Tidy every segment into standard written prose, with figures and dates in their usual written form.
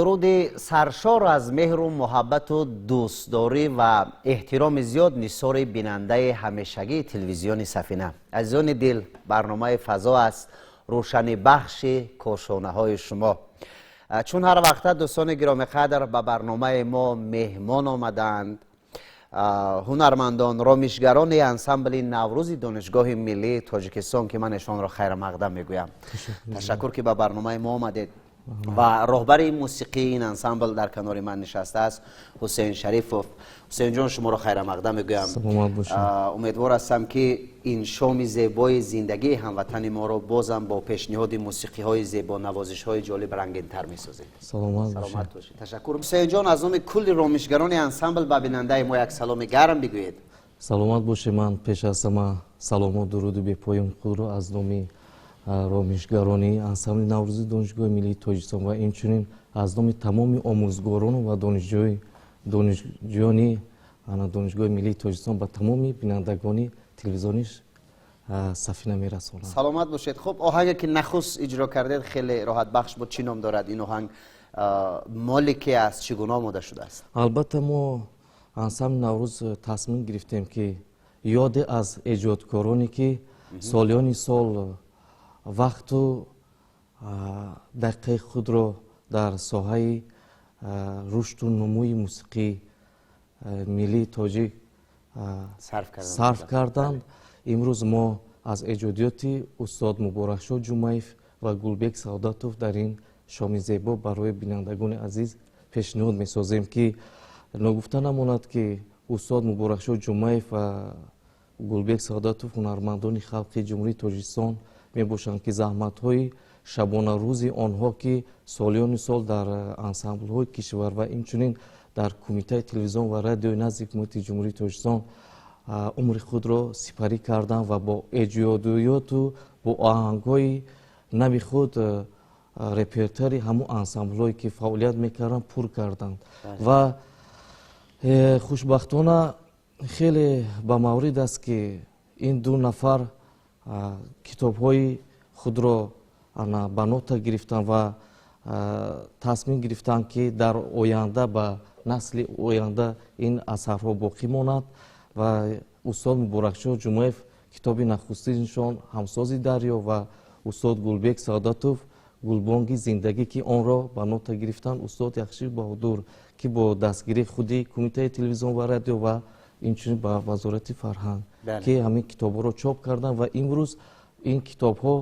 درود سرشار از مهر و محبت و دوستداری و احترام زیاد نثار بیننده همیشگی تلویزیون سفینه. عزیزان دل، برنامه فضا است روشنی بخش کاشانه های شما. چون هر وقت دوستان گرامی قدر به برنامه ما مهمان آمدند، هنرمندان رامیشگران انسامبل نوروز دانشگاه ملی تاجیکستان که من ایشان را خیر مقدم میگویم. تشکر که به برنامه ما آمدید. و راهبر موسیقی این انسامبل در کنار من نشسته است، حسین شریفوف. حسین جان، شما را خیر مقدم میگویم. امیدوار هستم که این شام زیبای زندگی هموطن ما را بازم با پیشنهاد موسیقی های زیبا، نوازش های جالب رنگین تر میسازید. سلامت باشید. تشکر. حسین جان، از نام کل رامیشگران انسامبل به بیننده ما یک سلام گرم بگویید. سلامت باشید. من پیش از همه سلام و درود به پایان خود را از نام ромишгарони ансамбли наврӯзи донишгоҳи миллии тоҷикистон ва инчунин аз номи тамоми омӯзгорону ва донишҷӯёни донишгоҳи миллии тоҷикистон ба тамоми бинандагони телевизиони сафина мерасонам. саломат бошед. хуб, оҳанге ки нахуст иҷро кардед хеле роҳатбахш буд. чӣ ном дорад ин оҳанг? моли ки аст? чӣ гуна омода шудааст? албатта мо ансамбли наврӯз тасмим гирифтем ки ёде аз эҷодкороне ки солиёни сол вақту дақиқаи худро дар соҳаи рушду нумӯи мусиқии миллии тоҷик сарф карданд. имрӯз мо аз эҷодиёти устод муборакшоҳ ҷумаев ва гулбек саодатов дар ин шоми зебо барои бинандагони азиз пешниҳод месозем ки ногуфта намонад ки устод муборакшоҳ ҷумаев ва гулбек саодатов ҳунармандони халқи ҷумҳурии тоҷикистон мебошанд ки заҳматҳои шабонарӯзи онҳо ки солиёни сол дар ансамблҳои кишвар ва инчунин дар кумитаи телевизион ва радиои назди ҳукумати ҷумҳурии тоҷикистон умри худро сипарӣ карданд ва бо эҷодиёту бо оҳангҳои нави худ репертуари ҳамон ансамблҳое ки фаъолият мекарданд пур карданд. ва хушбахтона хеле ба маврид аст ки ин ду нафар китобҳои худро ба нота гирифтанд ва тасмим гирифтанд ки дар оянда ба насли оянда ин асарҳо боқӣ монад. ва устод муборакшоҳ ҷумаев китоби нахустиншон ҳамсози дарё ва устод гулбек саодатов гулбонги зиндагӣ ки онро ба нота гирифтанд. устод яхши баҳодур ки бо дастгирии худи кумитаи телевизион ва радио ва инчунин ба вазорати фарҳанг ки ҳамин китобҳоро чоп карданд ва имрӯз ин китобҳо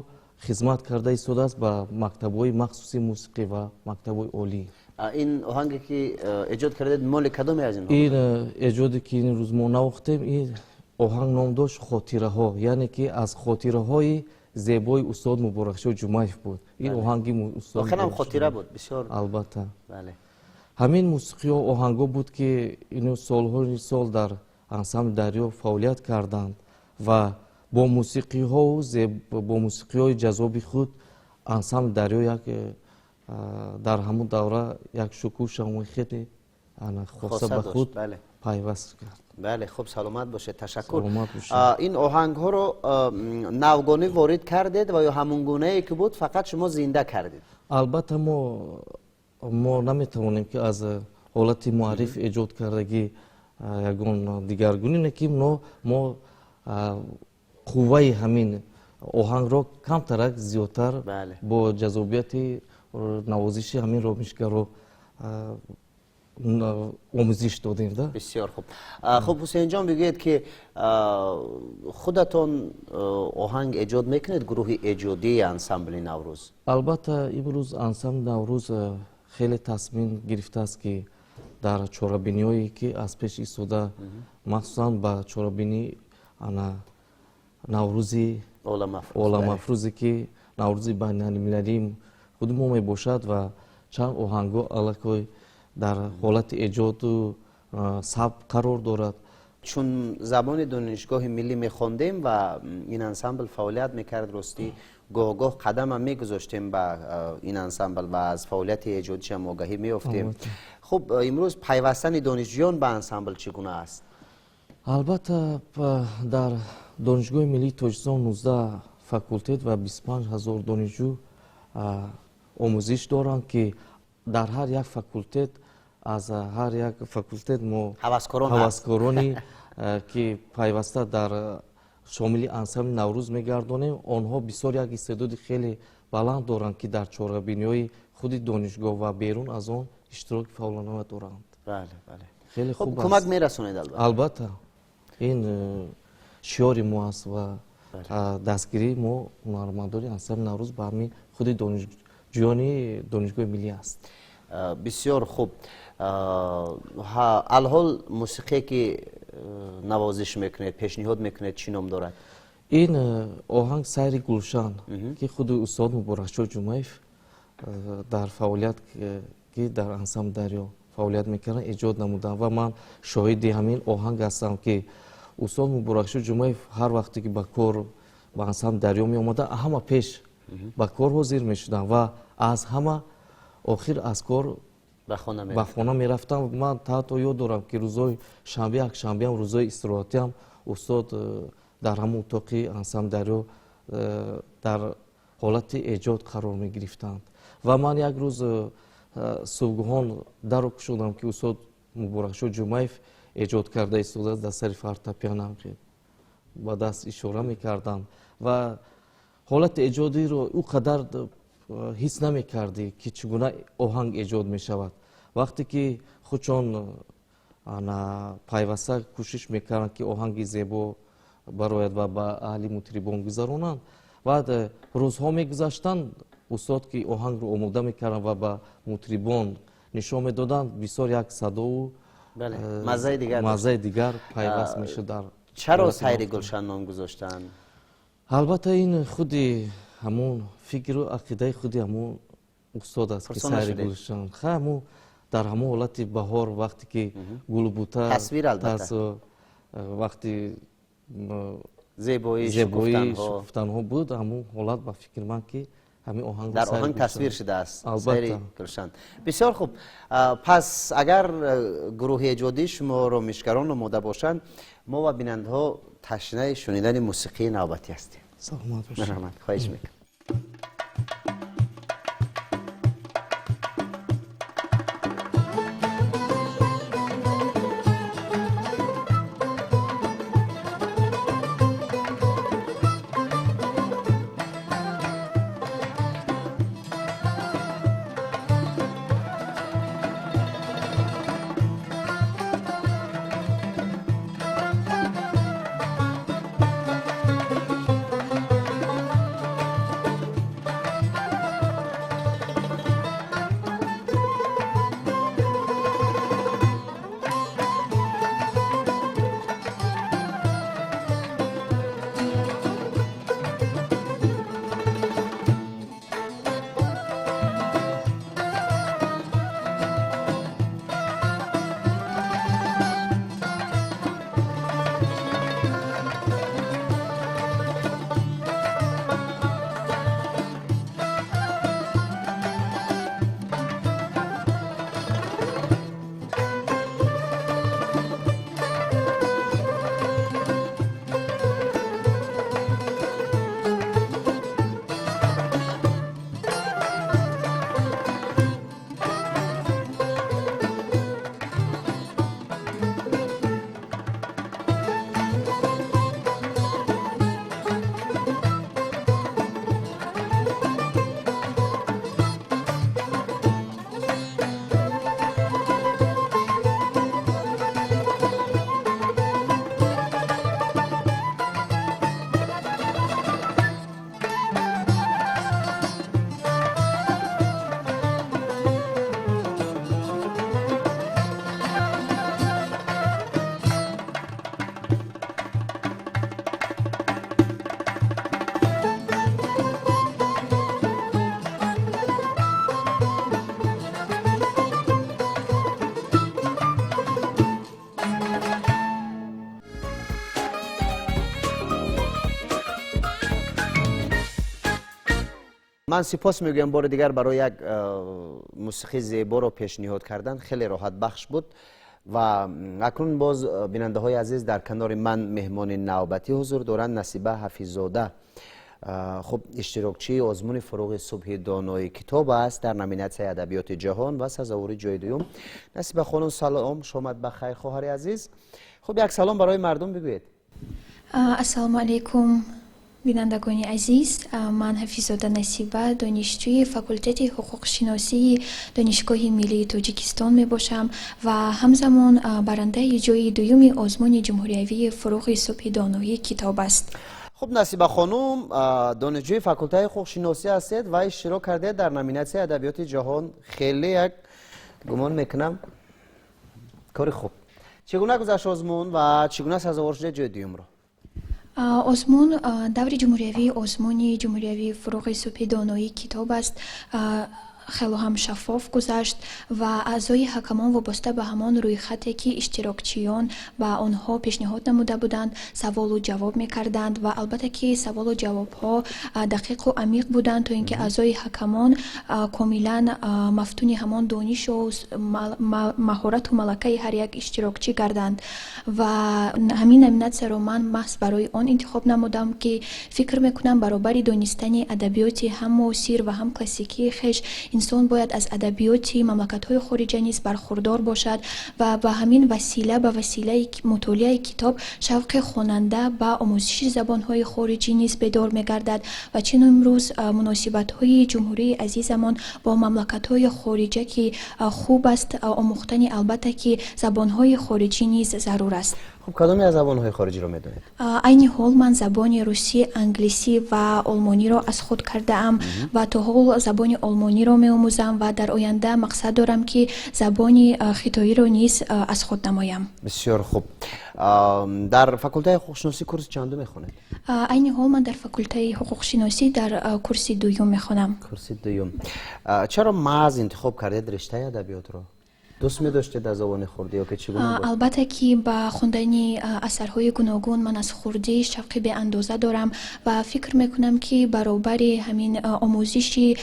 хизмат карда истодааст ба мактабҳои махсуси мусиқӣ ва мактабҳои олӣ. ин оҳанге ки эҷод кардед моли кадоме аз инҳо? ин эҷоде ки ин рӯз мо навохтем, ин оҳанг ном дошт хотираҳо, яъне ки аз хотираҳои зебои устод муборакшоҳ ҷумаев буд. ин оҳанги устод охирам хотира буд. бисёр албатта. ҳамин мусиқиҳо оҳангҳо буд ки ин солҳои сол дар ансамбли дарё фаъолият карданд ва бо мусиқиҳои ҷаззоби худ ансамбли дарё дар ҳамон давра як шукӯҳ шамои хеле хоса ба худ пайваст кард. бале, хуб, саломат бошед. ташаккур. ин оҳангҳоро навгони ворид кардед ва ё ҳамон гунае ки буд фақат шумо зинда кардед? албатта мо наметавонем ки аз ҳолати муарриф эҷод кардагӣ ягон дигаргунине ки мо қувваи ҳамин оҳангро камтарак зиёдтар бо ҷаззобияти навозиши ҳамин ромишгаро омӯзиш додем. бисёр хуб. хуб, ҳусейнҷон, бигӯед ки худатон оҳанг эҷод мекунед, гурӯҳи эҷодии ансамбли наврӯз? албатта имрӯз ансамбли наврӯз хеле тасмим гирифтааст ки дар чорабиниҳое ки аз пеш истода, махсусан ба чорабинии наврӯзи оламафрӯзе ки наврӯзи байналмилалии худи мо мебошад ва чанд оҳангҳо аллакой дар ҳолати эҷоду сабт қарор дорад. чун забони донишгоҳи миллӣ мехондем ва ин ансамбл фаъолият мекард, ростӣ гоҳ-гоҳ қадама мегузоштем ба ин ансамбл ва аз фаъолияти эҷодишам огаҳӣ меёфтем. хуб, имрӯз пайвастани донишҷӯён ба ансамбл чӣ гуна аст? албатта дар донишгоҳи миллии тоҷикистон 19 факултет ва 25 000 донишҷӯ омӯзиш доранд ки дар ҳар як факултет аз ҳар як факултет мо ҳаваскорон ҳаваскорони ки пайваста дар шомили ансамбли наврӯз мегардонем. онҳо бисёр як истеъдоди хеле баланд доранд ки дар чорабиниҳои худи донишгоҳ ва берун аз он иштироки фавлона доранд. Хеле хуб аст. кӯмак мерасонед албатта ин шиёри мо аст ва дастгирии мо ҳунармандони ансамбли наврӯз ба ҳамин худи донишҷӯёни донишгоҳи миллӣ аст. бисёр хуб. алҳол мусиқие ки навозиш мекунед, пешниҳод мекунед чӣ ном дорад? ин оҳанг сайри гулшан ки худи устод муборакшоҳ ҷумаев дар фаъолият ки дар ансамбли дарё фаъолият мекарданд эҷод намуданд ва ман шоҳиди ҳамин оҳанг ҳастам ки устод муборакшоҳ ҷумаев ҳар вақте ки ба кор ба ансамбли дарё меомаданд ҳама пеш ба кор ҳозир мешуданд ва аз ҳама охир аз кор ба хона мерафтам. ман таҳто ёд дорам ки рӯзҳои шанбе якшанбеам рӯзҳои истироҳатиам устод дар ҳамон утоқи ансамбли дарё дар ҳолати эҷод қарор мегирифтанд ва ман як рӯз субҳгоҳон даро кушодам ки устод муборакшоҳ ҷумаев эҷод карда истода дар сари фортепианам ба даст ишора мекарданд ва ҳолати эҷодиро ӯ қадар ҳис намекардӣ ки чӣ гуна оҳанг эҷод мешавад. вақте ки худшон пайваста кӯшиш мекарданд ки оҳанги зебо барояд ва ба аҳли мутрибон гузаронанд баъд рӯзҳо мегузаштанд устод ки оҳангро омода мекарданд ва ба мутрибон нишон медоданд бисёр як садову маззаи дигар пайваст мешуд. чаро сайри гулшан ном гузоштанд? албатта ин худи ҳамон фикру ақидаи худи ҳамон устод аст ки сайри гулшан ҳамон дар ҳамон ҳолати баҳор вақте ки гулу бута вақти зебоии шукуфтанҳо буд ҳамон ҳолат ба фикр ман ки ҳамин оҳанг дар оҳанг тасвир шудааст сайри гулшан. бисёр хуб. пас агар гурӯҳи эҷодии шуморо мишкарон омода бошанд мо ва бинандаҳо ташнаи шунидани мусиқии навбатӣ ҳастем. саломат бошед. хоҳиш мекунам. من سپاس میگویم بار دیگر برای یک موسیقی زیبا رو پیشنهاد کردن، خیلی راحت بخش بود و اکنون باز بیننده های عزیز در کنار من مهمان نوبتی حضور دارند. نصیبه حفیظ‌زاده خب اشتراکچی آزمون فروغ صبح دانایی کتاب است در نامیناسیون ادبیات جهان و سزاواری جای دوم. نصیبه خانم سلام، شما بخیر خواهر عزیز. خب یک سلام برای مردم بگویید. السلام علیکم بینندگان عزیز، من حفیظ‌زاده نصیبه دانشجوی فاکولته حقوق شناسی دانشگاه ملی تاجیکستان می باشم و همزمان برنده جای دوم آزمون جمهوریوی فروغ صبح دانایی کتاب است. خب نصیبه خانم دانشجوی فاکولته حقوق شناسی هستید و اشتراک کرده در نامیناسیون ادبیات جهان. خیلی یک گمان میکنم کار خوب. چگونه گذشت آزمون و چگونه سزاوار شده جای دوم رو؟ آزمون دور جمهوریوی آزمون جمهوریوی فروغ صبح دانایی کتاب است. خیلی هم شفاف گذشت و اعضای حکمان وابسته به همان روی خطی که اشتراکچیان و آنها پیشنهاد نموده بودند سوال و جواب میکردند و البته که سوال و جواب ها دقیق و عمیق بودند تا اینکه اعضای حکمان کاملا مفتون همان دانش و مهارت و ملکه هر یک اشتراکچی گردند و همین نامیناسیون رو من محض برای آن انتخاب نمودم که فکر میکنم برابر دانستن ادبیات هم معاصر و هم کلاسیکی خش انسان باید از ادبیات مملکت‌های خارجی نیز برخوردار باشد و به همین وسیله به وسیله مطالعه کتاب شوق خواننده به آموزش زبان‌های خارجی نیز بیدار می‌گردد و چون امروز مناسبت‌های جمهوری عزیزمان با مملکت‌های خارجی که خوب است آموختن، البته که زبان‌های خارجی نیز ضرور است. خب کدام از زبان‌های خارجی رو می‌دونید؟ عین حال من زبان روسی، انگلیسی و آلمانی را از خود کرده ام و تا حال زبان آلمانی را می‌آموزم و در آینده مقصد دارم که زبان خطایی را نیز از خود نمایم. بسیار خوب. در فاکولته حقوق شناسی کورس چندم می‌خونید؟ عین حال من در فاکولته حقوق شناسی در کورس دوم می‌خوانم. کورس دوم. چرا محض انتخاب کردید رشته ادبیات رو؟ دوست می داشتید از زبان خردی یا که چگونه بود؟ البته که با خوندن اثرهای گوناگون من از خردی شوقی به اندازه دارم و فکر میکنم که برابر همین آموزش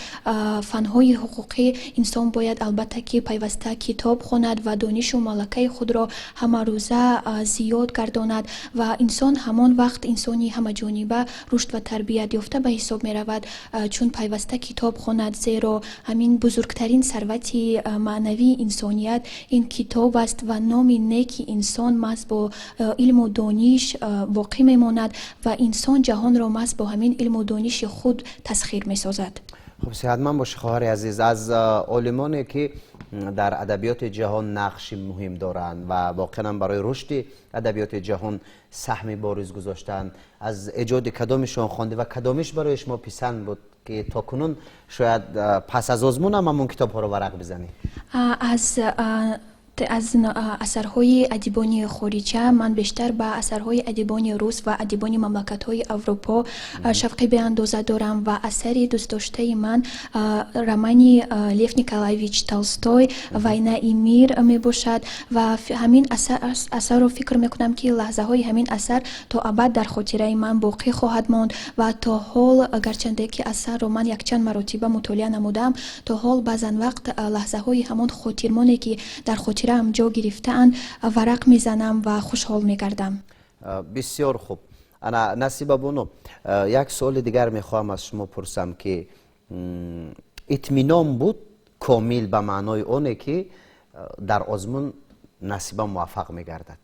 فنهای حقوقی انسان باید البته که پیوسته کتاب خواند و دانش و ملکه خود را همه روزه زیاد گرداند و انسان همان وقت انسانی همه جانبه رشد و تربیت یافته به حساب می رود چون پیوسته کتاب خواند، زیرا همین بزرگترین ثروت معنوی انسانی این کتاب است و نام نیک انسان محض با علم و دانش باقی میماند و انسان جهان را محض با همین علم و دانش خود تسخیر میسازد. خب صحتمند باش خواهر عزیز. از عالمانی که در ادبیات جهان نقش مهم دارند و واقعا برای رشد ادبیات جهان سهم بارز گذاشتند، از ایجاد کدامشان خوانده و کدامش برای شما پسند بود که تاکنون شاید پس از آزمون هم همون کتاب ها رو ورق بزنی؟ از اثرهای ادیبان خارجی من بیشتر به اثرهای ادیبان روس و ادیبان مملکت‌های اروپا شوقی به اندازه دارم و اثری دوست داشته من رمان لیو نیکولایویچ تولستوی وینا میر می باشد و همین اثر رو فکر میکنم که لحظه های همین اثر تا ابد در خاطره من باقی خواهد ماند و تا حال گرچنده که اثر رو من یک چند مرتبه مطالعه نمودم، تا حال بعضن وقت لحظه های همون خاطرمانی که در خاطر هم جا گرفتن ورق میزنم و خوشحال میگردم. بسیار خوب. انا نصیبه بونو یک سوال دیگر میخواهم از شما پرسم که اطمینان بود کامل به معنای اونه که در آزمون نصیبه موفق میگردد؟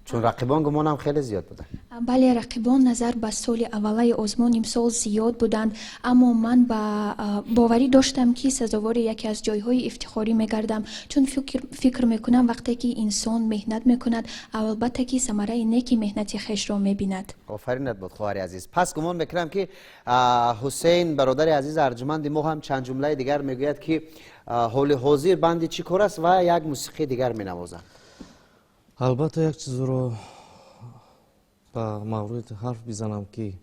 چون رقیبان گمانم خیلی زیاد بودن. بله، رقیبان نظر به سال اوله آزمون امسال زیاد بودند، اما من با باوری داشتم که سزاوار یکی از جایهای افتخاری میگردم چون فکر میکنم وقتی که انسان مهنت میکند البته که ثمره نیکی مهنت خویش را میبیند. آفرینت بود خواهر عزیز. پس گمان میکنم که حسین برادر عزیز ارجمند ما هم چند جمله دیگر میگوید که حال حاضر بند چی کار است و یک موسیقی دیگر مینوازند. البته یک چیز رو با مورد حرف بزنم که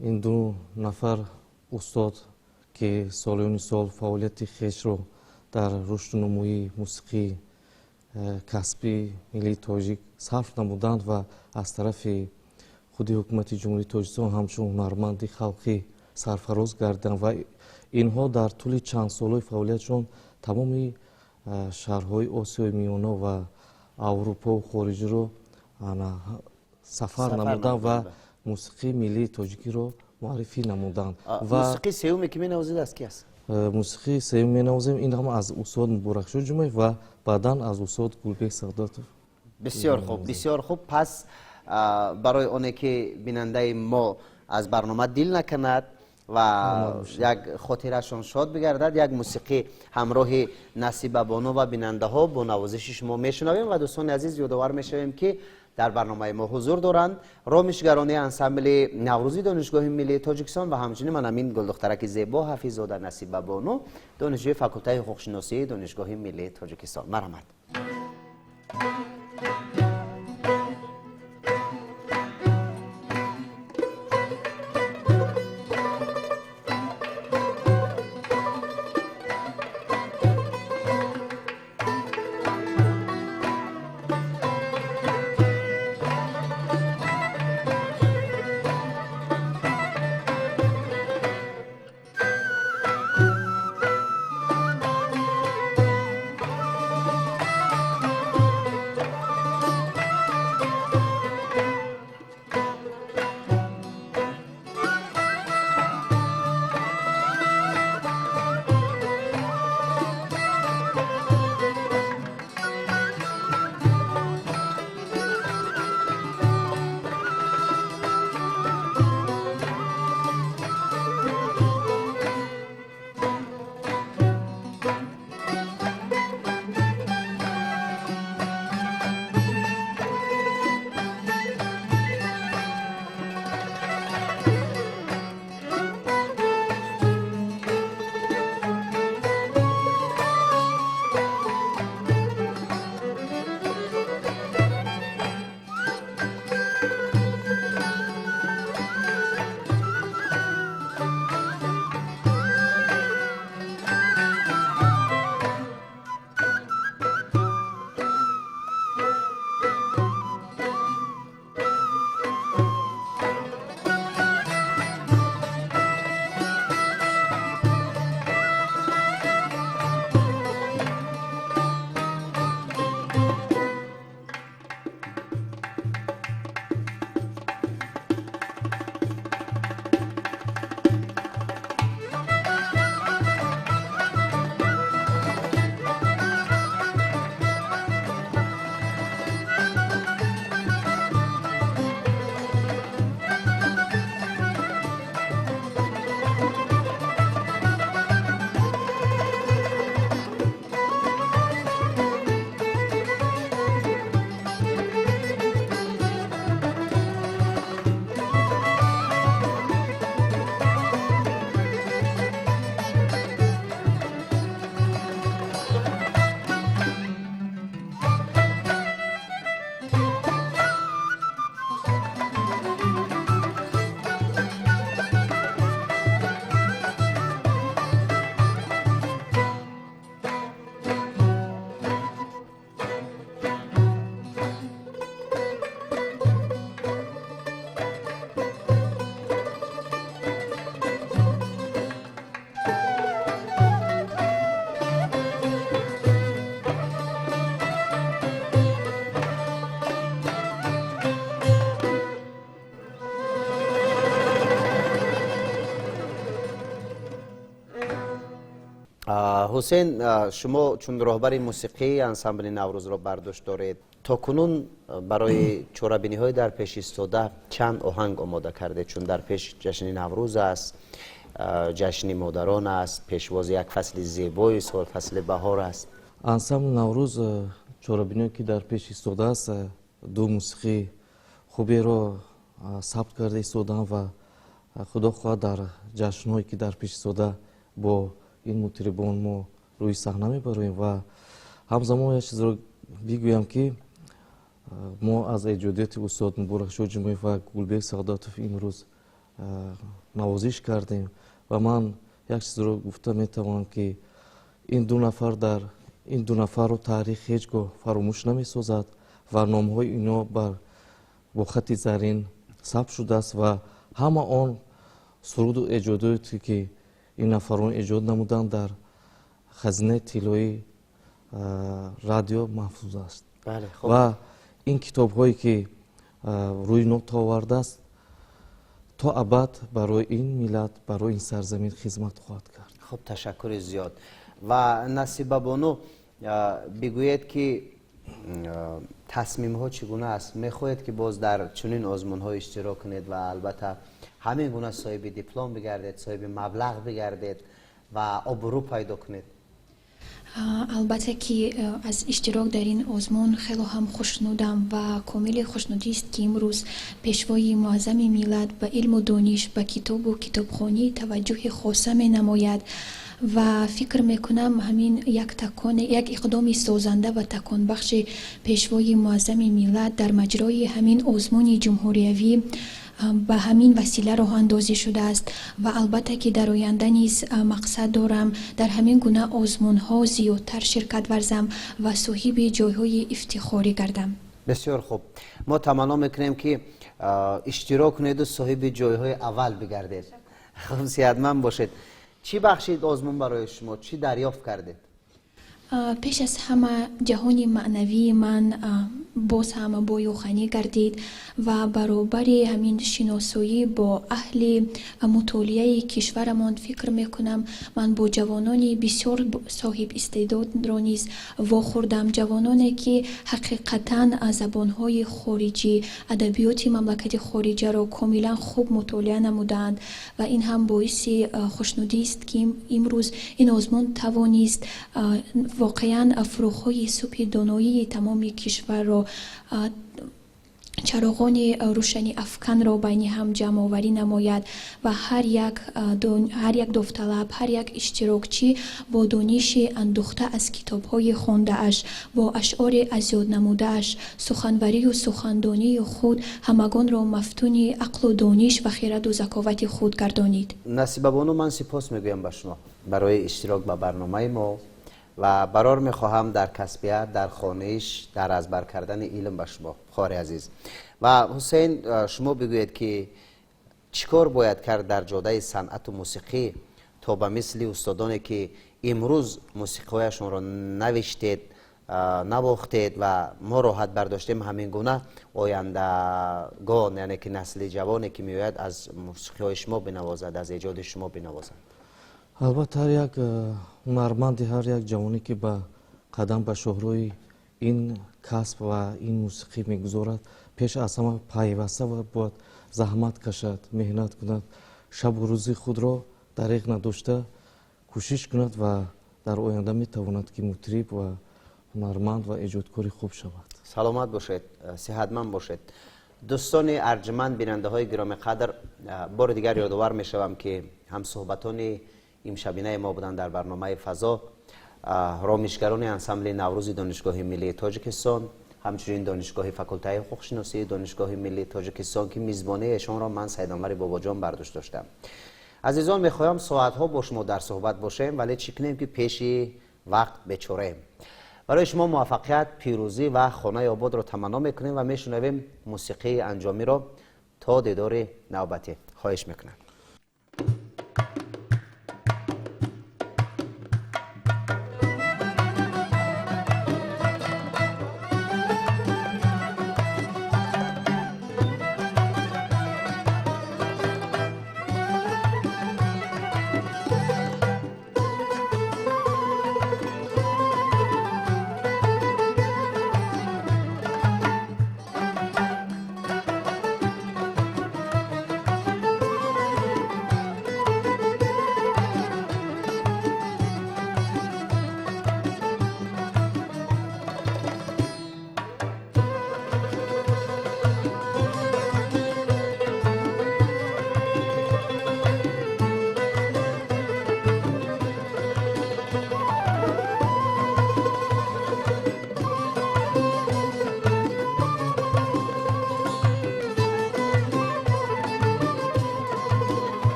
این دو نفر استاد که سالیان سال فعالیت خویش رو در رشد و نموی موسیقی کسبی ملی تاجیک صرف نمودند و از طرف خود حکومت جمهوری تاجیکستان همچون هنرمند خلقی سرفراز گردند و اینها در طول چند سالهای فعالیتشون تمام شهرهای آسیای میانه و اروپا و خارجی رو سفر نمودند و موسیقی ملی تاجیکی رو муаррифӣ намуданд. мусиқи сеюме ки менавозид аз ки аст? мусиқи сеюм менавозем ин ҳам аз устод Муборакшоҳ Ҷумаев ва баъдан аз устод Гулбек Саъдатов. бисёр хуб. пас барои оне ки бинандаи мо аз барнома дил накунад ва як хотирашон шод бигардад, як мусиқӣ ҳамроҳи Насибабону ва бинандаҳо бо навозиши шумо мешунавем ва дӯстони азиз ёдовар мешавем ки дар барномаи мо ҳузур доранд ромишгарони ансамбли Наврӯзи Донишгоҳи Миллии Тоҷикистон ва ҳамчунин манамин Гулдухтараки Зебо Ҳафизода Насибабону, донишҷӯи факултаи ҳуқуқшиносии Донишгоҳи Миллии Тоҷикистон. Марҳамат. ҳусейн, шумо чун роҳбари мусиқии ансамбли Наврӯзро бардошт доред, то кунун барои чорабиниҳои дар пеш истода чанд оҳанг омода кардед? Чун дар пеш ҷашни Наврӯз аст, ҷашни модарон аст, пешвози як фасли зебои сол, фасли баҳор аст. ансамбли Наврӯз чорабиниҳое ки дар пеш истодааст, ду мусиқи хуберо сабт карда истоданд ва худо хоҳад дар ҷашнҳое ки дар пеш истода бо ин мутрибон мо рӯи саҳна мебароем ва ҳамзамон як чизро бигӯям ки мо аз эҷодиёти устод Муборакшоҳ Ҷумаев ва Гулбек Саъдатов имрӯз навозиш кардем ва ман як чизро гуфта метавонам ки ин ду нафарро таърих ҳеҷ гоҳ фаромӯш намесозад ва номҳои ино бо хати зарин сабт шудааст ва ҳама он суруду эҷодиёте ки ин нафарон эҷод намуданд дар хазинаи тиллои радио маҳфуз аст. Ва ин китобҳое ки рӯи нота овардааст то абад барои ин миллат, барои ин сарзамин хизмат хоҳад кард. خب تشکر زیاد و نصیبه بانو بگوید که تصمیم ها چگونه است؟ میخواهید که باز در چنین آزمون ها اشتراک کنید و البته همین گونه صاحب دیپلم بگردید، صاحب مبلغ بگردید و آبرو پیدا کنید؟ البته که از اشتراک در این آزمون خیلی هم خوشنودم و کامل خوشنودی است که امروز پیشوای معظم ملت به علم و دانش به کتاب و کتابخوانی توجه خاصه می نماید و فکر میکنم همین یک اقدام سازنده و تکان بخش پیشوای معظم ملت در مجرای همین آزمون جمهوریوی به همین وسیله راه اندازی شده است و البته که در آینده نیز مقصد دارم در همین گونه آزمون ها زیادتر شرکت ورزم و صاحب جایهای افتخاری گردم. بسیار خوب، ما تمنا میکنیم که اشتراک کنید و صاحب جایهای اول بگردید. خب صحتمند باشید. چی بخشید آزمون برای شما؟ چی دریافت کردید؟ پیش از همه جهان معنوی من باز هم بایوخانی گردید و برابر همین شناسایی با اهل مطالعه کشورمان فکر میکنم من با جوانانی بسیار صاحب استعداد را نیز واخوردم، جوانانی که حقیقتا زبانهای خارجی، ادبیات مملکت خارجی را کاملا خوب مطالعه نمودند و این هم باعث خوشنودی است که امروز این آزمون توانست واقعا فروغ‌های صبح دانایی تمام کشور را چراغان روشنی افکن را بین هم جمع آوری نماید و هر یک داوطلب، هر یک اشتراکچی با دانش اندوخته از کتاب‌های خوانده اش، با اشعار از یاد نموده اش، سخنوری و سخندانی خود همگان را مفتون عقل و دانش و خرد و ذکاوت خود گردانید. نصیبه بانو، من سپاس میگویم به شما برای اشتراک به برنامه ما و برار میخواهم در کسبیت، در خوانش، در ازبر کردن علم به شما خواهر عزیز. و حسین، شما بگوید که چیکار باید کرد در جاده صنعت و موسیقی تا به مثل استادانی که امروز موسیقیشون را نوشتید، نواختید و ما راحت برداشتیم، همین گونه آیندگان، یعنی که نسل جوانی که میآید از موسیقی شما بنوازد، از ایجاد شما بنوازد؟ البته هر یک هنرمندی، هر یک جوانی که به قدم به شهروی این کسب و این موسیقی میگذارد، پیش از همه پیوسته و باید زحمت کشد، مهنت کند، شب و روزی خود را دریغ نداشته کوشش کند و در آینده میتواند که مطرب و هنرمند و ایجادکار خوب شود. سلامت باشید، صحتمند باشید. دوستان ارجمند، بیننده های گرامی قدر، بار دیگر یادآور میشوم که هم صحبتان امشبینه ما بودند در برنامه فضا. رامشگران انسمبل نوروز دانشگاه ملی تاجیکستان، همچنین دانشگاه فاکولته حقوق‌شناسی دانشگاه ملی تاجیکستان که میزبانی ایشان را من سید انور باباجان برداشت داشتم. عزیزان، میخوایم ساعت‌ها با شما در صحبت باشیم ولی چی کنیم که پیش وقت بچوریم. برای شما موفقیت، پیروزی و خانه آباد را تمنا میکنیم و میشنویم موسیقی انجامی را تا دیدار نوبتی. خواهش میکنم.